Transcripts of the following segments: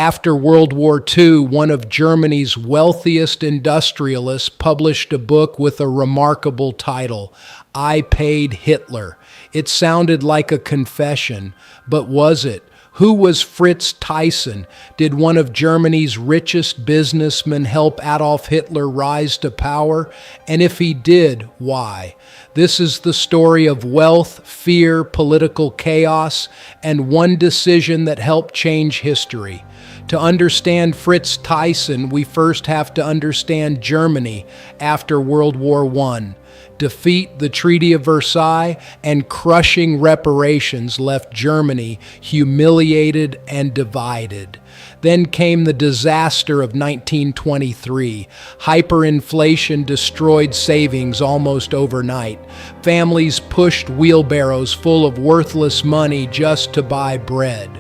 After World War II, one of Germany's wealthiest industrialists published a book with a remarkable title, I Paid Hitler. It sounded like a confession, but was it? Who was Fritz Thyssen? Did one of Germany's richest businessmen help Adolf Hitler rise to power? And if he did, why? This is the story of wealth, fear, political chaos, and one decision that helped change history. To understand Fritz Thyssen, we first have to understand Germany after World War I. Defeat, the Treaty of Versailles, and crushing reparations left Germany humiliated and divided. Then came the disaster of 1923. Hyperinflation destroyed savings almost overnight. Families pushed wheelbarrows full of worthless money just to buy bread.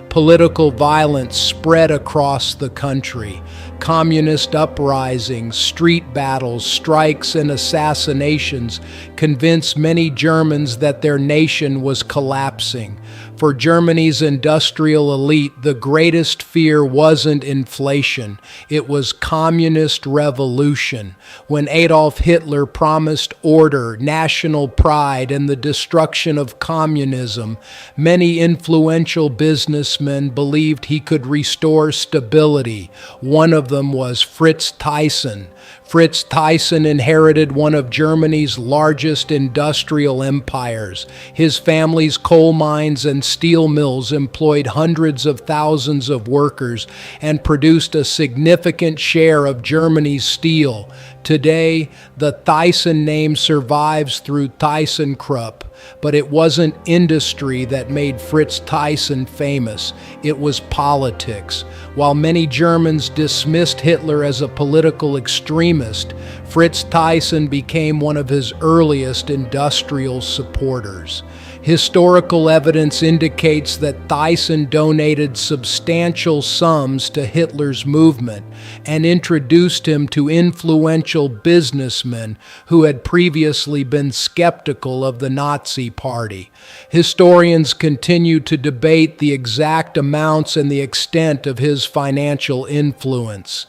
Political violence spread across the country. Communist uprisings, street battles, strikes, and assassinations convinced many Germans that their nation was collapsing. For Germany's industrial elite, the greatest fear wasn't inflation, it was communist revolution. When Adolf Hitler promised order, national pride, and the destruction of communism, many influential businessmen believed he could restore stability. One of them was Fritz Thyssen. Fritz Thyssen inherited one of Germany's largest industrial empires. His family's coal mines and steel mills employed hundreds of thousands of workers and produced a significant share of Germany's steel. Today, the Thyssen name survives through ThyssenKrupp, but it wasn't industry that made Fritz Thyssen famous. It was politics. While many Germans dismissed Hitler as a political extremist, Fritz Thyssen became one of his earliest industrial supporters. Historical evidence indicates that Thyssen donated substantial sums to Hitler's movement and introduced him to influential businessmen who had previously been skeptical of the Nazi Party. Historians continue to debate the exact amounts and the extent of his financial influence.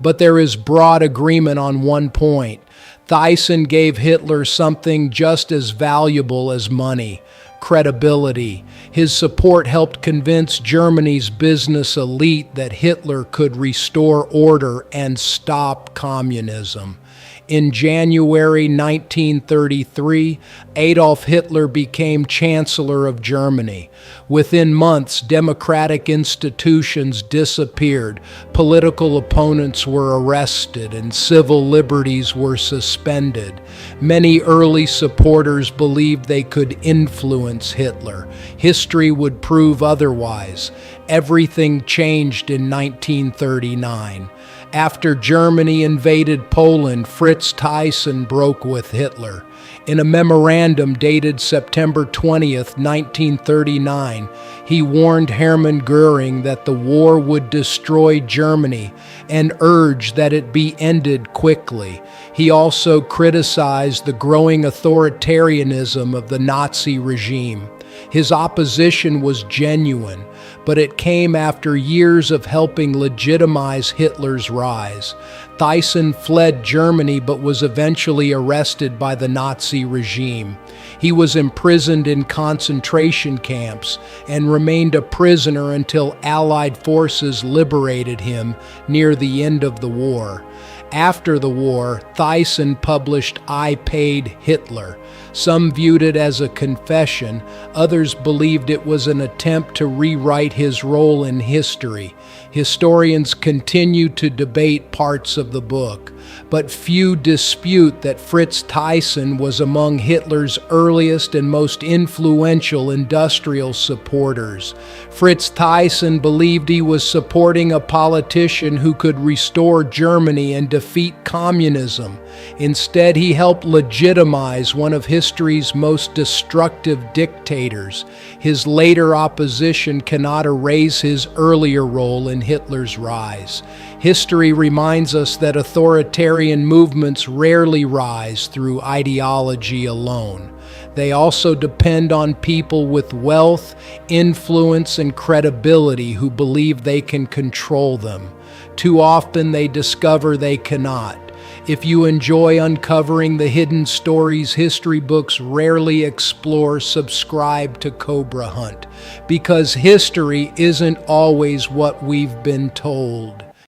But there is broad agreement on one point. Thyssen gave Hitler something just as valuable as money: credibility. His support helped convince Germany's business elite that Hitler could restore order and stop communism. In January 1933, Adolf Hitler became Chancellor of Germany. Within months, democratic institutions disappeared, political opponents were arrested, and civil liberties were suspended. Many early supporters believed they could influence Hitler. History would prove otherwise. Everything changed in 1939. After Germany invaded Poland, Fritz Thyssen broke with Hitler. In a memorandum dated September 20th, 1939, he warned Hermann Göring that the war would destroy Germany and urged that it be ended quickly. He also criticized the growing authoritarianism of the Nazi regime. His opposition was genuine, but it came after years of helping legitimize Hitler's rise. Thyssen fled Germany but was eventually arrested by the Nazi regime. He was imprisoned in concentration camps and remained a prisoner until Allied forces liberated him near the end of the war. After the war, Thyssen published I Paid Hitler. Some viewed it as a confession, others believed it was an attempt to rewrite his role in history. Historians continue to debate parts of the book, but few dispute that Fritz Thyssen was among Hitler's earliest and most influential industrial supporters. Fritz Thyssen believed he was supporting a politician who could restore Germany and defeat communism. Instead, he helped legitimize one of history's most destructive dictators. His later opposition cannot erase his earlier role in Hitler's rise. History reminds us that authoritarian movements rarely rise through ideology alone. They also depend on people with wealth, influence, and credibility who believe they can control them. Too often they discover they cannot. If you enjoy uncovering the hidden stories history books rarely explore, subscribe to CobraHunt, because history isn't always what we've been told.